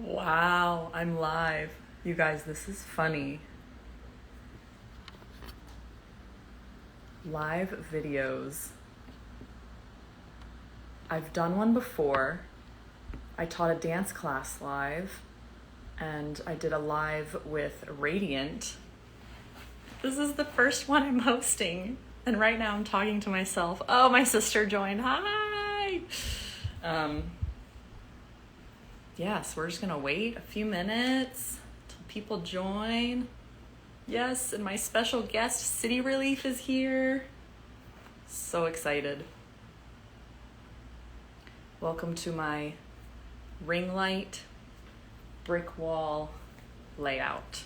Wow, I'm live. You guys, this is funny. Live videos. I've done one before. I taught a dance class live, and I did a live with Radiant. This is the first one I'm hosting, and right now I'm talking to myself. Oh, my sister joined. Hi! Um, yes, we're just gonna wait a few minutes till people join. Yes, and my special guest, City Relief, is here. So excited. Welcome to my ring light brick wall layout.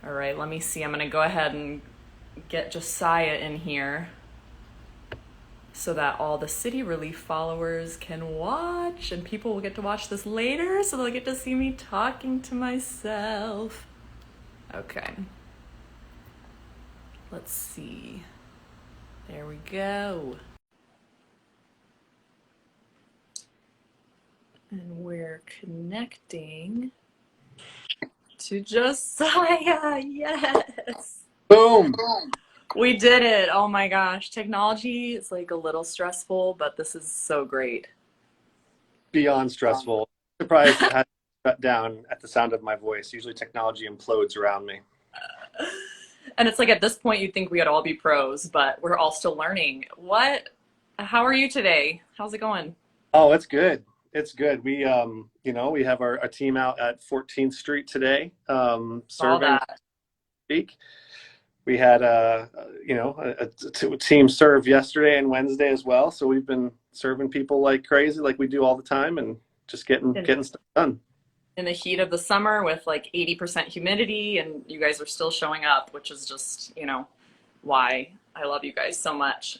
All right, let me see. I'm gonna go ahead and get Josiah in here so that all the City Relief followers can watch, and people will get to watch this later, so they'll get to see me talking to myself. Okay. Let's see. There we go. And we're connecting to Josiah. Yes. Boom. We did it. Oh my gosh. Technology is like a little stressful, but this is so great. Beyond stressful. Surprised it had shut down at the sound of my voice. Usually technology implodes around me. And it's like at this point you'd think we would all be pros, but we're all still learning. How are you today? How's it going? Oh, it's good. It's good. We have our team out at 14th Street today, All serving that. speak. We had a team serve yesterday and Wednesday as well. So we've been serving people like crazy, like we do all the time, and just getting stuff done. In the heat of the summer with like 80% humidity, and you guys are still showing up, which is just, why I love you guys so much.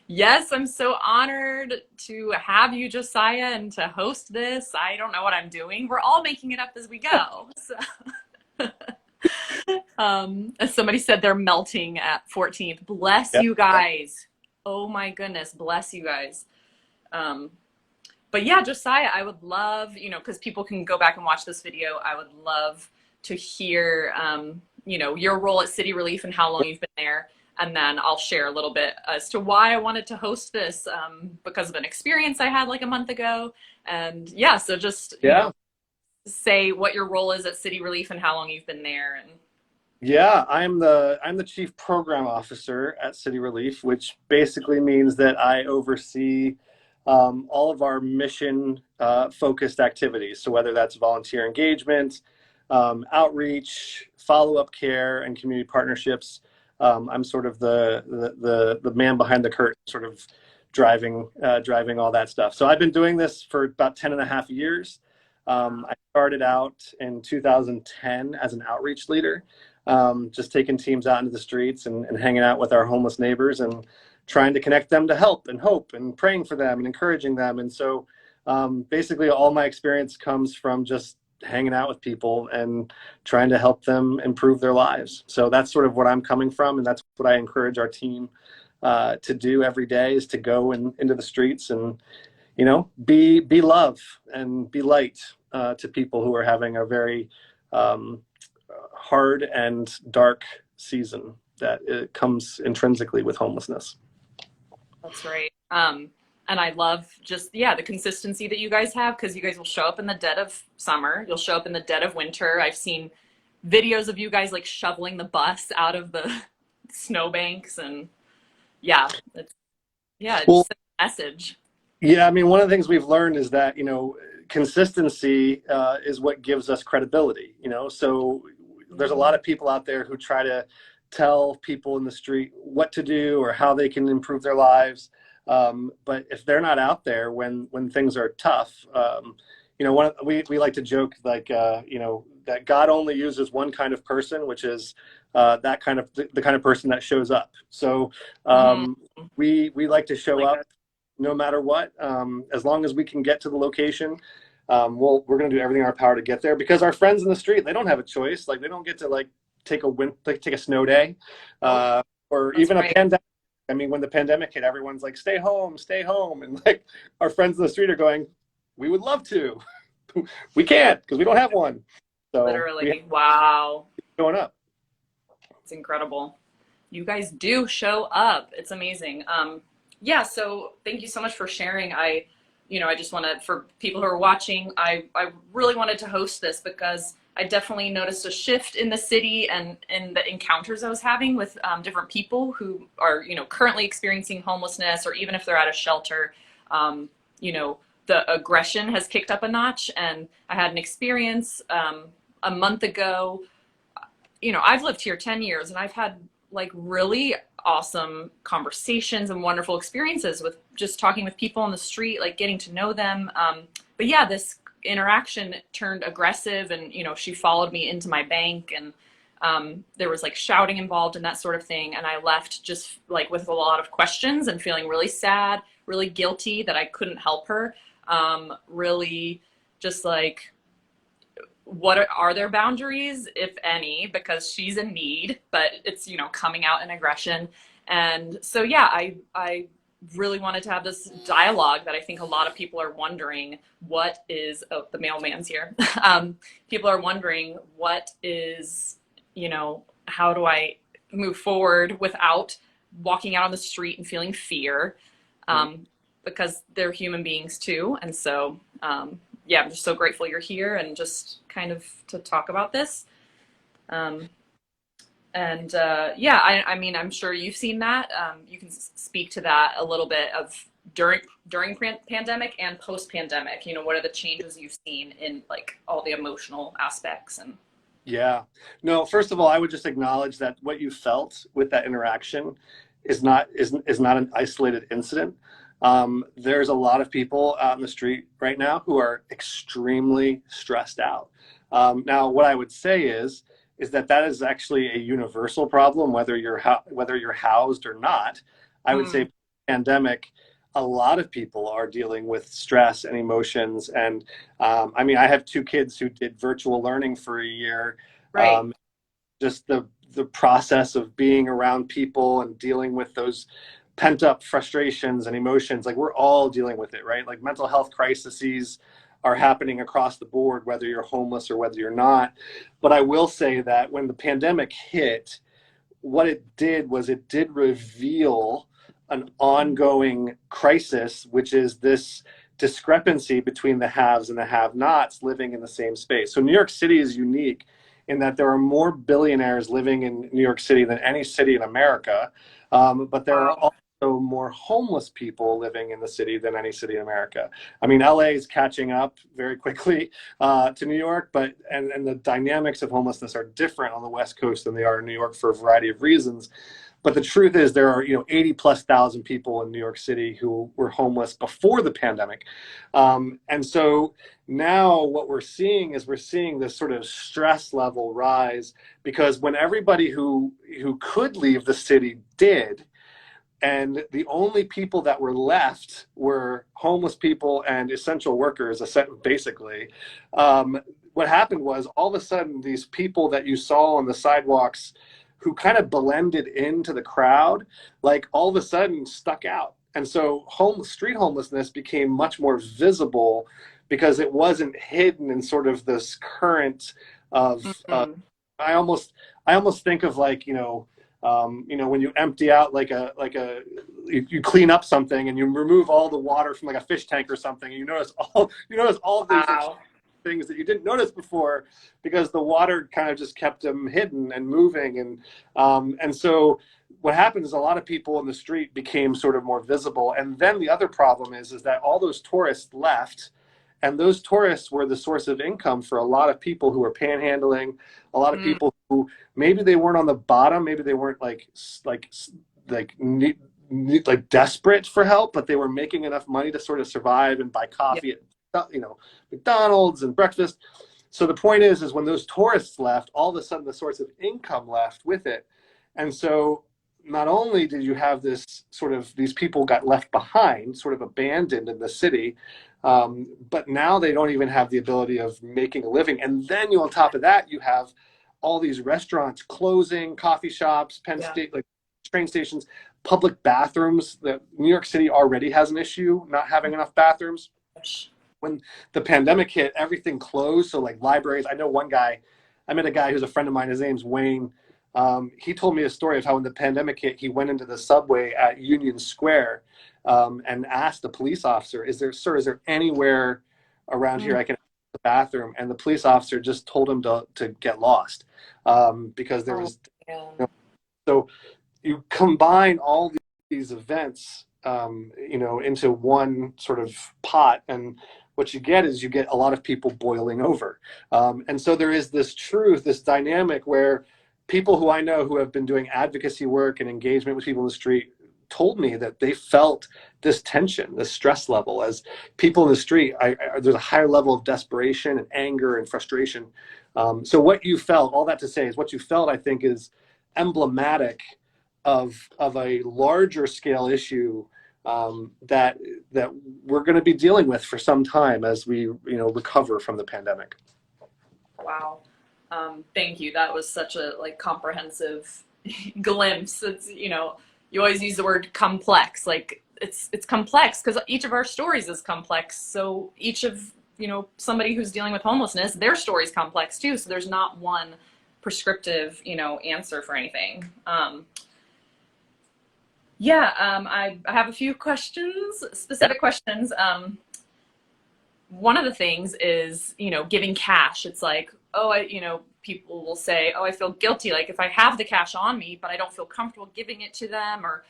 Yes, I'm so honored to have you, Josiah, and to host this. I don't know what I'm doing. We're all making it up as we go. So. As somebody said, they're melting at 14th. Bless Yeah. you guys. Oh my goodness, bless you guys. But yeah, Josiah, I would love, because people can go back and watch this video. I would love to hear, your role at City Relief and how long you've been there. And then I'll share a little bit as to why I wanted to host this, because of an experience I had like a month ago. And yeah, so just, say what your role is at City Relief and how long you've been there. And Yeah, I'm the chief program officer at City Relief, which basically means that I oversee all of our mission focused activities. So whether that's volunteer engagement, outreach, follow-up care, and community partnerships, I'm sort of the man behind the curtain, sort of driving all that stuff. So I've been doing this for about 10 and a half years. I started out in 2010 as an outreach leader, just taking teams out into the streets and hanging out with our homeless neighbors and trying to connect them to help and hope and praying for them and encouraging them. And so basically all my experience comes from just hanging out with people and trying to help them improve their lives. So that's sort of what I'm coming from, and that's what I encourage our team to do every day, is to go into the streets and be love and be light to people who are having a very hard and dark season that it comes intrinsically with homelessness. that's right. And I love just, the consistency that you guys have, because you guys will show up in the dead of summer. You'll show up in the dead of winter. I've seen videos of you guys like shoveling the bus out of the snowbanks, and it's Well, just a message. yeah, I mean, one of the things we've learned is that, consistency is what gives us credibility, so there's a lot of people out there who try to tell people in the street what to do or how they can improve their lives. But if they're not out there when things are tough, we like to joke like, that God only uses one kind of person, which is the kind of person that shows up. So we like to show up no matter what, as long as we can get to the location. We're going to do everything in our power to get there, because our friends in the street, they don't have a choice. Like, they don't get to take a snow day, or even a pandemic. I mean, when the pandemic hit, everyone's like, stay home. And like, our friends in the street are going, we would love to, we can't because we don't have one. So we have Literally. Wow. going up. It's incredible. You guys do show up. It's amazing. Yeah, so thank you so much for sharing. I just want to, for people who are watching, I really wanted to host this because I definitely noticed a shift in the city and in the encounters I was having with different people who are, currently experiencing homelessness, or even if they're at a shelter. Um, you know, the aggression has kicked up a notch, and I had an experience a month ago. I've lived here 10 years and I've had like really awesome conversations and wonderful experiences with just talking with people on the street, like getting to know them. But yeah, this interaction turned aggressive, and, she followed me into my bank, and there was like shouting involved and that sort of thing. And I left just like with a lot of questions and feeling really sad, really guilty that I couldn't help her. Really just like, what are their boundaries, if any, because she's in need, but it's, coming out in aggression. And so, yeah, I really wanted to have this dialogue that I think a lot of people are wondering what is, oh, the mailman's here. People are wondering what is, how do I move forward without walking out on the street and feeling fear? Because they're human beings too. And so, yeah, I'm just so grateful you're here and just kind of to talk about this. Um, and yeah, I mean, I'm sure you've seen that. You can speak to that a little bit of during pandemic and post pandemic. What are the changes you've seen in like all the emotional aspects and. Yeah. No, first of all, I would just acknowledge that what you felt with that interaction is not an isolated incident. There's a lot of people out in the street right now who are extremely stressed out. Now, what I would say is that is actually a universal problem, whether you're housed or not. I would say pandemic, a lot of people are dealing with stress and emotions. And I mean, I have two kids who did virtual learning for a year. Right. Just the process of being around people and dealing with those pent up frustrations and emotions, like we're all dealing with it, right? Like mental health crises are happening across the board, whether you're homeless or whether you're not. But I will say that when the pandemic hit, what it did was it did reveal an ongoing crisis, which is this discrepancy between the haves and the have-nots living in the same space. So New York City is unique in that there are more billionaires living in New York City than any city in America, but there are Wow. also more homeless people living in the city than any city in America. I mean, LA is catching up very quickly to New York, but and the dynamics of homelessness are different on the West Coast than they are in New York for a variety of reasons. But the truth is there are 80 plus thousand people in New York City who were homeless before the pandemic. And so now what we're seeing is we're seeing this sort of stress level rise because when everybody who could leave the city did, and the only people that were left were homeless people and essential workers, basically. What happened was all of a sudden these people that you saw on the sidewalks who kind of blended into the crowd, like all of a sudden stuck out. And so street homelessness became much more visible because it wasn't hidden in sort of this current of Mm-hmm. I almost think of like, when you empty out you clean up something and you remove all the water from like a fish tank or something, and you notice all these Wow. things that you didn't notice before because the water kind of just kept them hidden and moving. And so what happened is a lot of people in the street became sort of more visible. And then the other problem is that all those tourists left, and those tourists were the source of income for a lot of people who were panhandling, a lot of Mm, people who maybe they weren't on the bottom, maybe they weren't like desperate for help, but they were making enough money to sort of survive and buy yeah. coffee at McDonald's and breakfast. So the point is when those tourists left, all of a sudden the source of income left with it. And so not only did you have this sort of these people got left behind, sort of abandoned in the city, but now they don't even have the ability of making a living. And then on top of that, you have all these restaurants closing, coffee shops, Penn Yeah. State, like train stations, public bathrooms. That New York City already has an issue not having enough bathrooms. when the pandemic hit, everything closed. So like libraries, I know one guy, I met a guy who's a friend of mine. His name's Wayne. He told me a story of how when the pandemic hit, he went into the subway at Union Square and asked the police officer, "Sir, is there anywhere around here Mm. I can use the bathroom?" And the police officer just told him to get lost because there Oh, was. man. So you combine all these events, into one sort of pot, and what you get is you get a lot of people boiling over. And so there is this truth, this dynamic where people who I know who have been doing advocacy work and engagement with people in the street told me that they felt this tension, this stress level as people in the street. There's a higher level of desperation and anger and frustration. So what you felt, all that to say is what you felt, I think, is emblematic of a larger scale issue that we're going to be dealing with for some time as we recover from the pandemic. Wow. Thank you. That was such a like comprehensive glimpse. It's, you always use the word complex. Like it's complex because each of our stories is complex. So each of, somebody who's dealing with homelessness, their story is complex too. So there's not one prescriptive, answer for anything. I have a few questions, specific questions. One of the things is, giving cash. It's like, people will say, oh, I feel guilty. Like if I have the cash on me, but I don't feel comfortable giving it to them or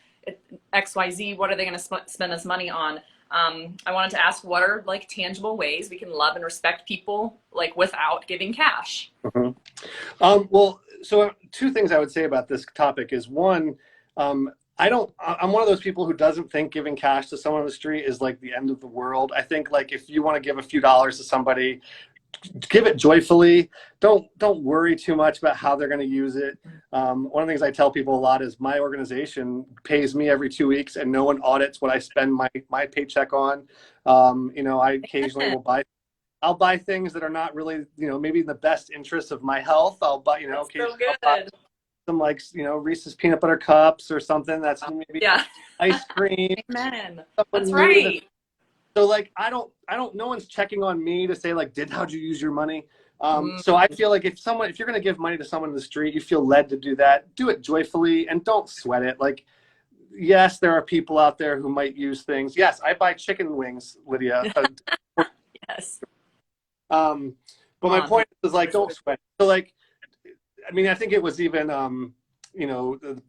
XYZ, what are they going to spend this money on? I wanted to ask, what are like tangible ways we can love and respect people like without giving cash? Mhm. So two things I would say about this topic is one, I'm one of those people who doesn't think giving cash to someone on the street is like the end of the world. I think like if you want to give a few dollars to somebody, give it joyfully. Don't worry too much about how they're going to use it. One of the things I tell people a lot is my organization pays me every 2 weeks and no one audits what I spend my paycheck on. I occasionally I'll buy things that are not really, maybe in the best interest of my health. I'll buy, That's so occasionally I'll buy good. some like, Reese's peanut butter cups or something that's maybe Yeah. ice cream, Amen. That's someone new. right. So like, no one's checking on me to say like, how'd you use your money? Mm, So I feel like if you're going to give money to someone in the street, you feel led to do that, do it joyfully and don't sweat it. Like, yes, there are people out there who might use things. Yes, I buy chicken wings, Lydia. yes. Um, but Come my on. point is like, don't sweat. So like, I mean, I think it was even,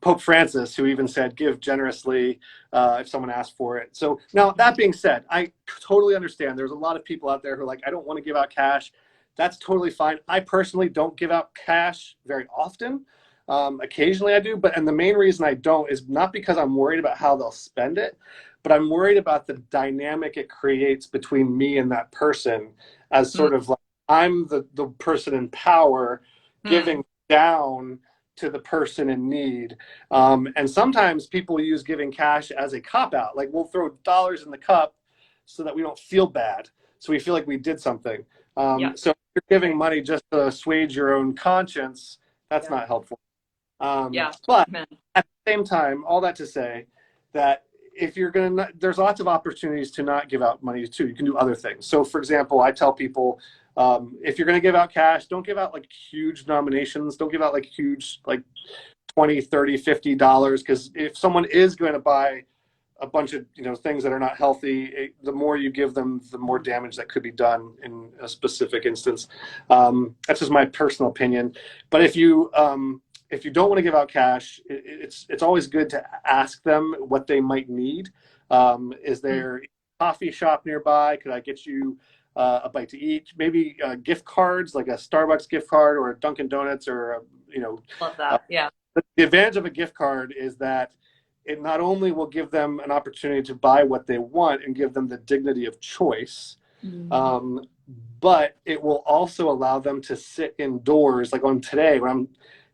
Pope Francis who even said, give generously if someone asks for it. So now that being said, I totally understand. There's a lot of people out there who are like, I don't want to give out cash. That's totally fine. I personally don't give out cash very often. Occasionally I do, and the main reason I don't is not because I'm worried about how they'll spend it, but I'm worried about the dynamic it creates between me and that person as Mm, sort of like, I'm the person in power mm, giving down to the person in need. And sometimes people use giving cash as a cop out. Like we'll throw dollars in the cup so that we don't feel bad. So we feel like we did something. yeah. So if you're giving money just to assuage your own conscience, that's Yeah. not helpful. Yeah. But Amen. at the same time, all that to say that if you're going to, there's lots of opportunities to not give out money too. You can do other things. So for example, I tell people, if you're going to give out cash, don't give out like huge nominations. Don't give out like huge, like 20, 30, $50. Because if someone is going to buy a bunch of things that are not healthy, the more you give them, the more damage that could be done in a specific instance. That's just my personal opinion. But if you don't want to give out cash, it's always good to ask them what they might need. Is Mm, there a coffee shop nearby? Could I get you a bite to eat? Maybe gift cards, like a Starbucks gift card or a Dunkin' Donuts or love uh, that. Yeah. the advantage of a gift card is that it not only will give them an opportunity to buy what they want and give them the dignity of choice, Mm, um, but it will also allow them to sit indoors. Like on today, when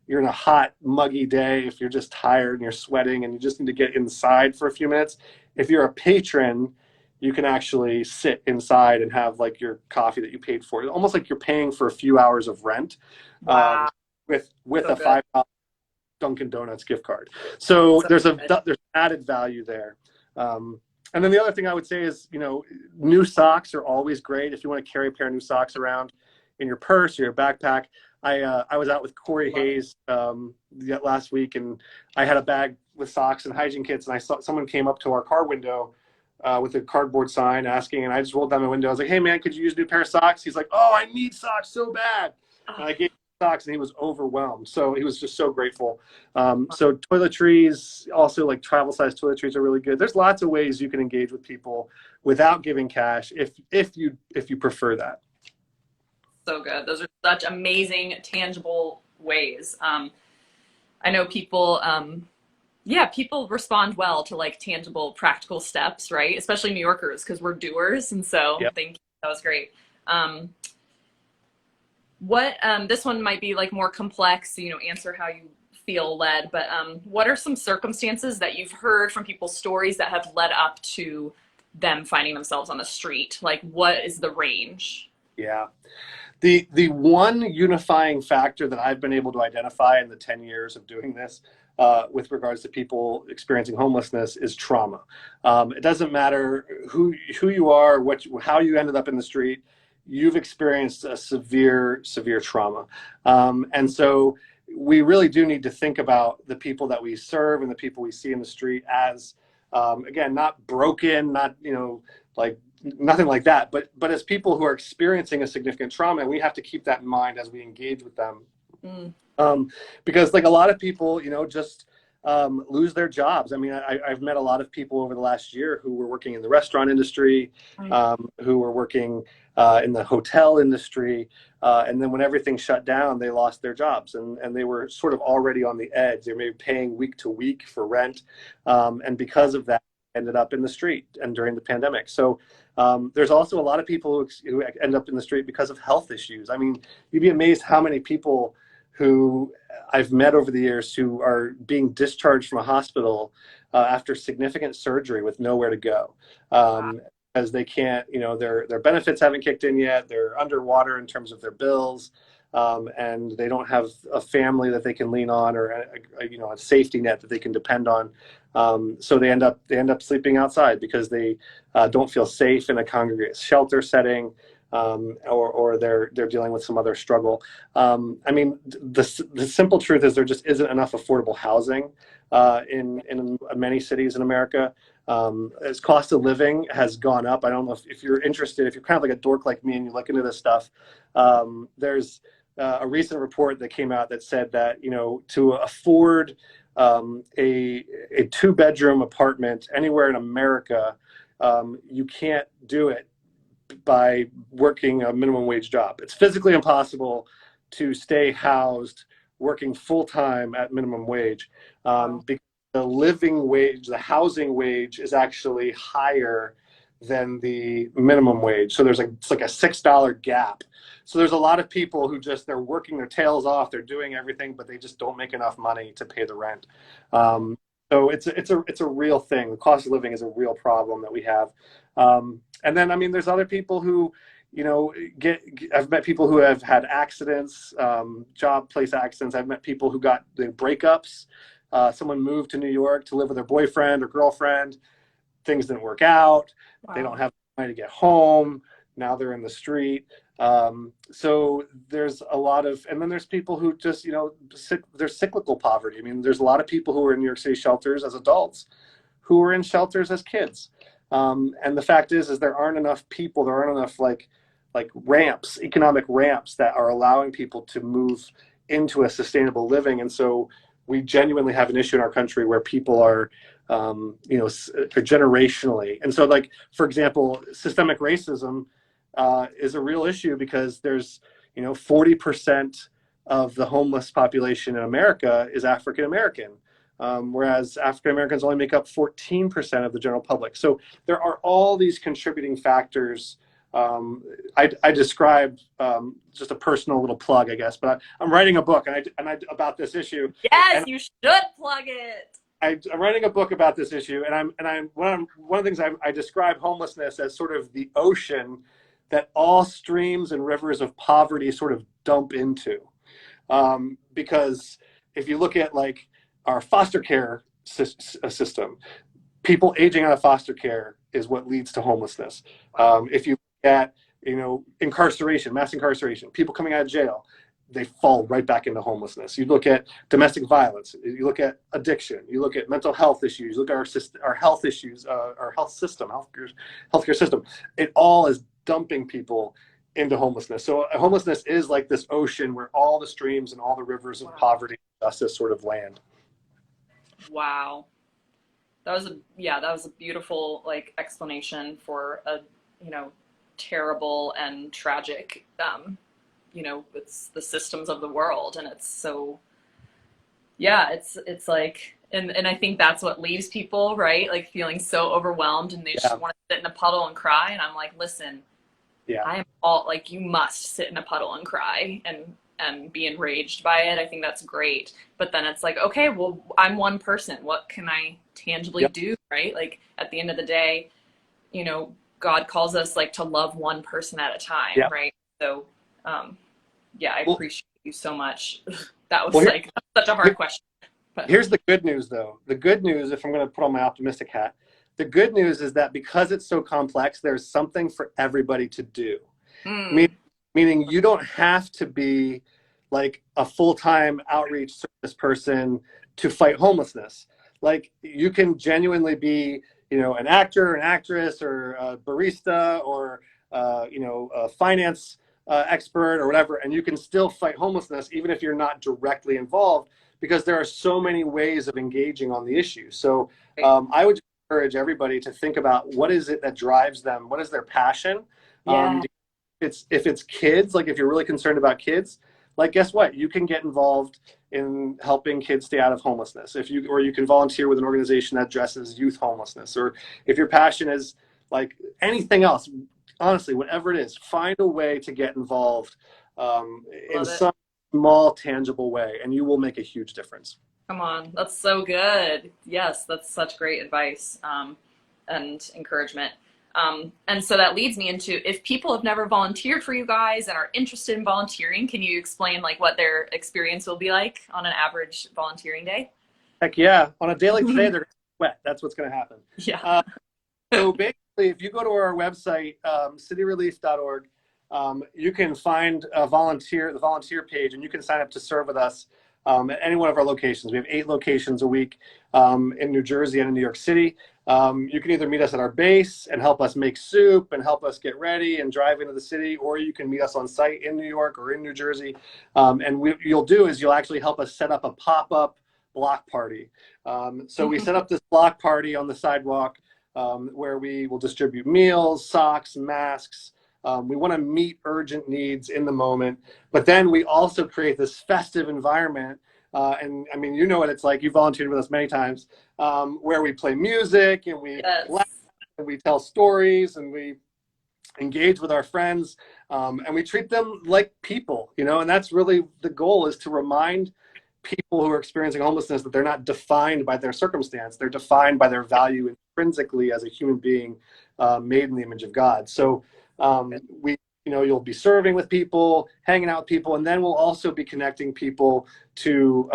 you're in a hot, muggy day, if you're just tired and you're sweating and you just need to get inside for a few minutes, if you're a patron, you can actually sit inside and have like your coffee that you paid for, almost like you're paying for a few hours of rent, um, wow. with So a good. $5 Dunkin' Donuts gift card. So So there's good. added value there. And then the other thing I would say is, new socks are always great if you want to carry a pair of new socks around in your purse or your backpack. I was out with Corey Hayes last week, and I had a bag with socks and hygiene kits, and I saw someone came up to our car window with a cardboard sign asking, and I just rolled down my window. I was like, "Hey man, could you use a new pair of socks?" He's like, "Oh, I need socks so bad," and I gave him socks, and he was overwhelmed. So he was just so grateful. So toiletries, also like travel size toiletries, are really good. There's lots of ways you can engage with people without giving cash, if you prefer that. So good. Those are such amazing, tangible ways. I know people, yeah, people respond well to like tangible, practical steps, right? Especially New Yorkers, because we're doers. And so Yeah. thank you. That was great. Um, this one might be like more complex, answer how you feel led, but what are some circumstances that you've heard from people's stories that have led up to them finding themselves on the street? Like, what is the range? Yeah. The one unifying factor that I've been able to identify in the 10 years of doing this with regards to people experiencing homelessness is trauma. It doesn't matter who you are, how you ended up in the street. You've experienced a severe trauma. And so we really do need to think about the people that we serve and the people we see in the street as, again, not broken, not, like nothing like that, but as people who are experiencing a significant trauma, and we have to keep that in mind as we engage with them. Because like a lot of people, just lose their jobs. I mean, I've met a lot of people over the last year who were working in the restaurant industry, who were working in the hotel industry, and then when everything shut down, they lost their jobs, and they were sort of already on the edge. They may be paying week to week for rent, and because of that, ended up in the street and during the pandemic. So there's also a lot of people who end up in the street because of health issues. I mean, you'd be amazed how many people who I've met over the years who are being discharged from a hospital after significant surgery with nowhere to go. Because they can't, their benefits haven't kicked in yet. They're underwater in terms of their bills. And they don't have a family that they can lean on, or a safety net that they can depend on. So they end up sleeping outside because they don't feel safe in a congregate shelter setting, or they're dealing with some other struggle. I mean, the simple truth is there just isn't enough affordable housing in many cities in America. As cost of living has gone up. I don't know if you're interested, if you're kind of like a dork like me and you look into this stuff, there's a recent report that came out that said that, to afford a 2-bedroom apartment anywhere in America, you can't do it by working a minimum wage job. It's physically impossible to stay housed working full time at minimum wage, because the living wage, the housing wage, is actually higher than the minimum wage. So it's like a $6 gap. So there's a lot of people who they're working their tails off, they're doing everything, but they just don't make enough money to pay the rent. So it's a real thing. The cost of living is a real problem that we have. And then, I mean, there's other people who, I've met people who have had accidents, job place accidents. I've met people who got the breakups. Someone moved to New York to live with their boyfriend or girlfriend. Things didn't work out. Wow. They don't have money to get home. Now they're in the street. So there's a lot of, and then there's people who just, there's cyclical poverty. I mean, there's a lot of people who are in New York City shelters as adults who were in shelters as kids. And the fact is there aren't enough people, there aren't enough like ramps, economic ramps that are allowing people to move into a sustainable living. And so we genuinely have an issue in our country where people are, generationally. And so, like, for example, systemic racism is a real issue because there's, 40% of the homeless population in America is African American, whereas African Americans only make up 14% of the general public. So there are all these contributing factors. I described, just a personal little plug, I guess, but I'm writing a book about this issue. Yes, you should plug it. I'm writing a book about this issue, and one of the things I describe homelessness as sort of the ocean that all streams and rivers of poverty sort of dump into, because if you look at like our foster care system, people aging out of foster care is what leads to homelessness. Wow. If you look at, incarceration, mass incarceration, people coming out of jail, they fall right back into homelessness. You look at domestic violence, you look at addiction, you look at mental health issues, you look at our health issues, our health system, healthcare system. It all is dumping people into homelessness. So homelessness is like this ocean where all the streams and all the rivers of poverty and justice sort of land. Wow. That was a beautiful like explanation for a, you know, terrible and tragic, it's the systems of the world. And it's so, yeah, it's like, and I think that's what leaves people, right? Like feeling so overwhelmed and they just Yeah. want to sit in a puddle and cry. And I'm like, listen, Yeah. I am all like, you must sit in a puddle and cry and be enraged by it. I think that's great. But then it's like, okay, well, I'm one person. What can I tangibly Yep. do, right? Like at the end of the day, God calls us like to love one person at a time, Yeah. right? So, yeah, I Well, appreciate you so much. That was well like such a hard question. But here's the good news, though. The good news, if I'm going to put on my optimistic hat, the good news is that because it's so complex, there's something for everybody to do. mm, Meaning you don't have to be like a full-time outreach service person to fight homelessness. Like you can genuinely be, an actor, an actress, or a barista, or a finance expert, or whatever, and you can still fight homelessness even if you're not directly involved, because there are so many ways of engaging on the issue. So right. I would encourage everybody to think about what is it that drives them, what is their passion. Yeah, If it's kids, like if you're really concerned about kids, like guess what? You can get involved in helping kids stay out of homelessness. Or you can volunteer with an organization that addresses youth homelessness. Or if your passion is like anything else, honestly, whatever it is, find a way to get involved in love it. some small, tangible way, and you will make a huge difference. Come on, that's so good. Yes, that's such great advice, and encouragement. And so that leads me into, if people have never volunteered for you guys and are interested in volunteering, can you explain like what their experience will be like on an average volunteering day? Heck yeah. On a day like today, they're wet. That's what's going to happen. Yeah. So basically, if you go to our website, cityrelease.org, you can find the volunteer page, and you can sign up to serve with us at any one of our locations. We have 8 locations a week in New Jersey and in New York City. You can either meet us at our base and help us make soup and help us get ready and drive into the city, or you can meet us on site in New York or in New Jersey. And what you'll do is you'll actually help us set up a pop-up block party. So we set up this block party on the sidewalk where we will distribute meals, socks, masks. We want to meet urgent needs in the moment, but then we also create this festive environment. And I mean, you know what it's like. You volunteered with us many times, where we play music and we laugh Yes. and we tell stories and we engage with our friends, and we treat them like people, and that's really the goal, is to remind people who are experiencing homelessness that they're not defined by their circumstance. They're defined by their value intrinsically as a human being made in the image of God. So you'll be serving with people, hanging out with people, and then we'll also be connecting people to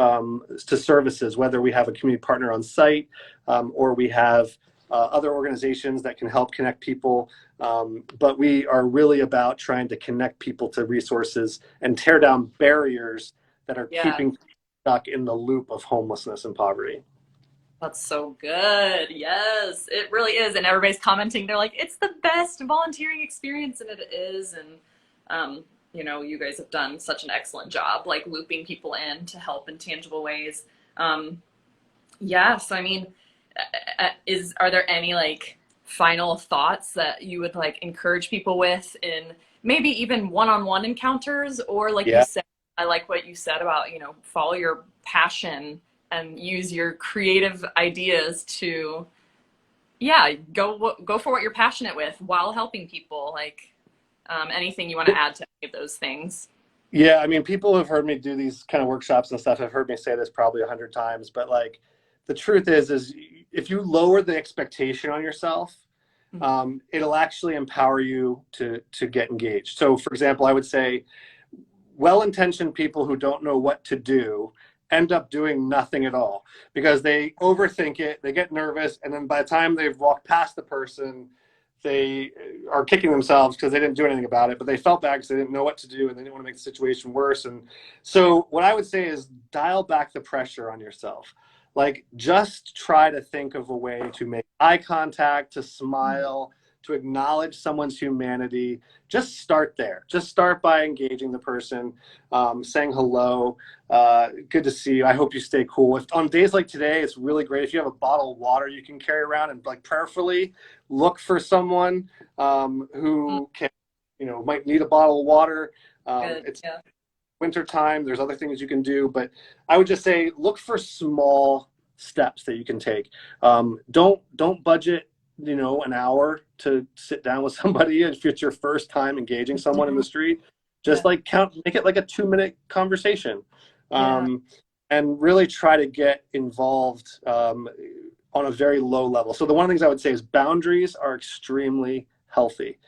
services, whether we have a community partner on site or we have other organizations that can help connect people. But we are really about trying to connect people to resources and tear down barriers that are Yeah. keeping people stuck in the loop of homelessness and poverty. That's so good. Yes, it really is. And everybody's commenting. They're like, it's the best volunteering experience. And it is. And, you guys have done such an excellent job, like looping people in to help in tangible ways. Yeah. So, I mean, are there any like final thoughts that you would like encourage people with in maybe even one-on-one encounters, or like you Yeah. said, I like what you said about, follow your passion and use your creative ideas to, yeah, go for what you're passionate with while helping people. Like, anything you want to add to any of those things? Yeah, I mean, people who have heard me do these kind of workshops and stuff have heard me say this probably 100 times, but like the truth is if you lower the expectation on yourself, it'll actually empower you to get engaged. So, for example, I would say well-intentioned people who don't know what to do end up doing nothing at all because they overthink it, they get nervous, and then by the time they've walked past the person, they are kicking themselves because they didn't do anything about it, but they felt bad because they didn't know what to do and they didn't want to make the situation worse. And so what I would say is dial back the pressure on yourself. Like, just try to think of a way to make eye contact, to smile, to acknowledge someone's humanity. Just start there. Just start by engaging the person, saying hello. Good to see you. I hope you stay cool. If on days like today, it's really great if you have a bottle of water you can carry around and like prayerfully look for someone who can, might need a bottle of water. It's winter time. There's other things you can do, but I would just say look for small steps that you can take. Don't budget an hour to sit down with somebody if it's your first time engaging someone in the street. Just like make it like a 2-minute conversation, and really try to get involved on a very low level. So one of the things I would say is boundaries are extremely healthy.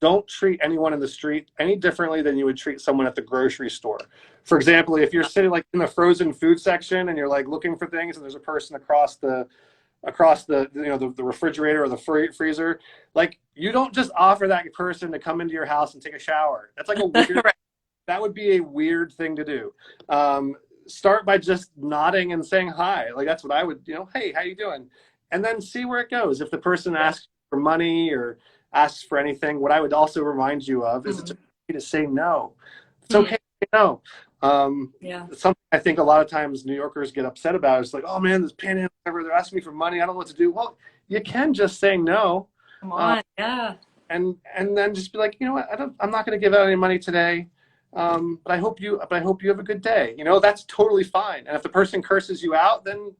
Don't treat anyone in the street any differently than you would treat someone at the grocery store. For example, if you're sitting like in the frozen food section and you're like looking for things and there's a person across the the refrigerator or the freezer, like, you don't just offer that person to come into your house and take a shower. That's like a weird that would be a weird thing to do. Start by just nodding and saying hi. Like, that's what I would, hey, how you doing? And then see where it goes. If the person asks for money or asks for anything, what I would also remind you of is it's okay to say no. It's okay to say no. Something I think a lot of times New Yorkers get upset about is like, oh man, this panhandle, they're asking me for money, I don't know what to do. Well, you can just say no. Come on, and then just be like, you know what, I'm not going to give out any money today, but I hope you have a good day. That's totally fine. And if the person curses you out, then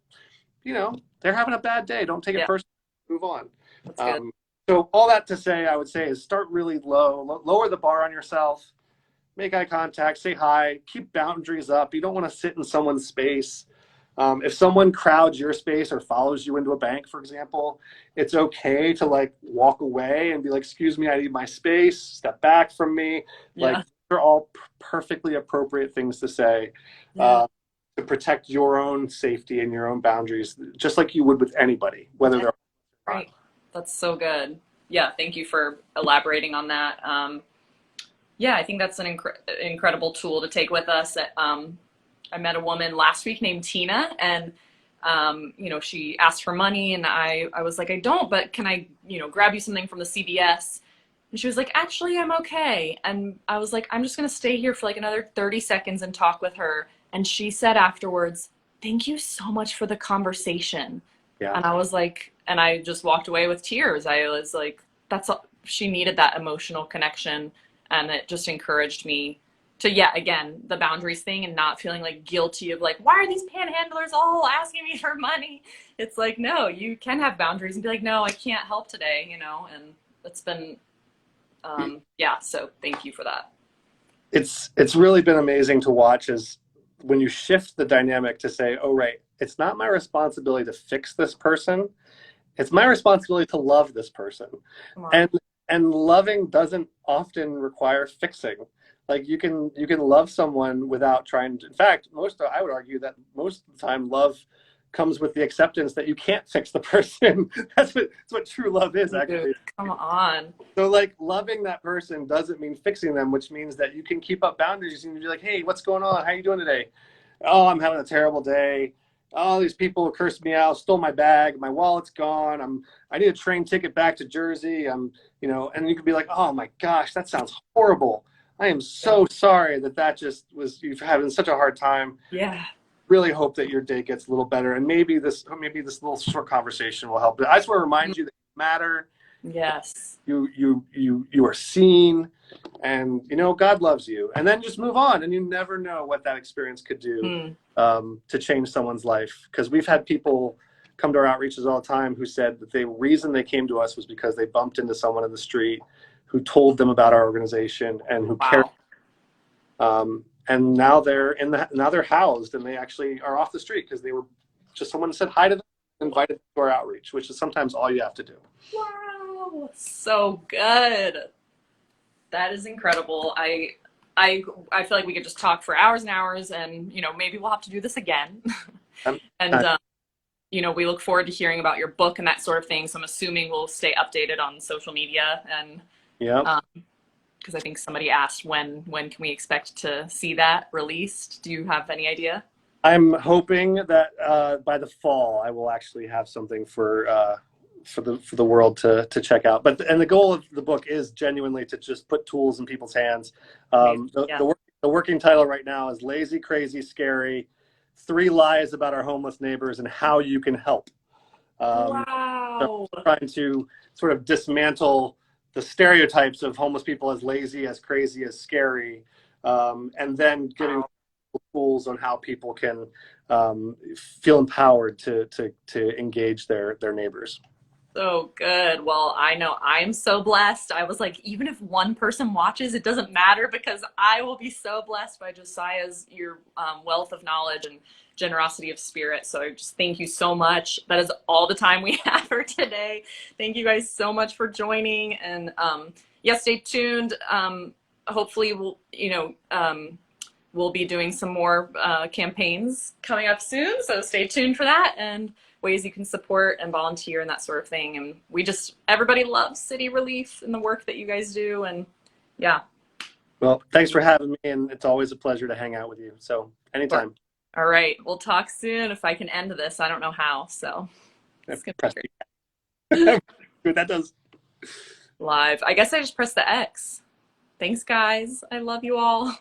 they're having a bad day. Don't take it personally. Move on. That's good. So all that to say, I would say, is start really low, lower the bar on yourself, make eye contact, say hi, keep boundaries up. You don't want to sit in someone's space. If someone crowds your space or follows you into a bank, for example, it's okay to like walk away and be like, excuse me, I need my space, step back from me. Like, they're all perfectly appropriate things to say to protect your own safety and your own boundaries, just like you would with anybody, whether they're right. That's so good. Yeah, thank you for elaborating on that. I think that's an incredible tool to take with us. I met a woman last week named Tina, and she asked for money, and I was like, I don't, but can I grab you something from the CVS? And she was like, actually, I'm okay. And I was like, I'm just gonna stay here for like another 30 seconds and talk with her. And she said afterwards, thank you so much for the conversation. And I was like, and I just walked away with tears. I was like, she needed that emotional connection, and it just encouraged me to, again, the boundaries thing, and not feeling like guilty of like, why are these panhandlers all asking me for money? It's like, no, you can have boundaries and be like, no, I can't help today, and it's been, so thank you for that. It's really been amazing to watch as when you shift the dynamic to say, oh, right, it's not my responsibility to fix this person. It's my responsibility to love this person. And loving doesn't often require fixing. Like, you can love someone without trying to. In fact, I would argue that most of the time love comes with the acceptance that you can't fix the person. That's what true love is, actually. Dude, come on. So like, loving that person doesn't mean fixing them, which means that you can keep up boundaries and be like, hey, what's going on? How you doing today? Oh, I'm having a terrible day. Oh, these people cursed me out, stole my bag, my wallet's gone. I need a train ticket back to Jersey. And you could be like, oh my gosh, that sounds horrible. I am so sorry that just was, you've having such a hard time. Yeah. Really hope that your day gets a little better. And maybe this little short conversation will help. But I just want to remind you that you matter. Yes. You are seen, and God loves you. And then just move on, and you never know what that experience could do to change someone's life. Because we've had people come to our outreaches all the time who said that the reason they came to us was because they bumped into someone in the street who told them about our organization and who cared. And now they're housed, and they actually are off the street because they were just someone said hi to them, invited them to our outreach, which is sometimes all you have to do. Wow, so good. That is incredible. I feel like we could just talk for hours and hours, and maybe we'll have to do this again. Um, And we look forward to hearing about your book and that sort of thing. So I'm assuming we'll stay updated on social media, and yeah. because I think somebody asked when can we expect to see that released? Do you have any idea? I'm hoping that by the fall I will actually have something for the world to check out. And the goal of the book is genuinely to just put tools in people's hands. Yeah. The working title right now is "Lazy, Crazy, Scary: 3 Lies About Our Homeless Neighbors and How You Can Help." So Wow. trying to sort of dismantle the stereotypes of homeless people as lazy, as crazy, as scary, and then giving Wow. tools on how people can feel empowered to engage their neighbors. So good. Well, I know I'm so blessed. I was like, even if one person watches, it doesn't matter because I will be so blessed by Josiah's your wealth of knowledge and generosity of spirit. So I just thank you so much. That is all the time we have for today. Thank you guys so much for joining, and yeah, stay tuned. Hopefully, we'll be doing some more campaigns coming up soon. So stay tuned for that, and ways you can support and volunteer and that sort of thing. And everybody loves City Relief and the work that you guys do. And yeah. Well, thanks for having me, and it's always a pleasure to hang out with you. So anytime. All right. We'll talk soon. If I can end this, I don't know how. So it's going to be great. That does. Live. I guess I just pressed the X. Thanks, guys. I love you all.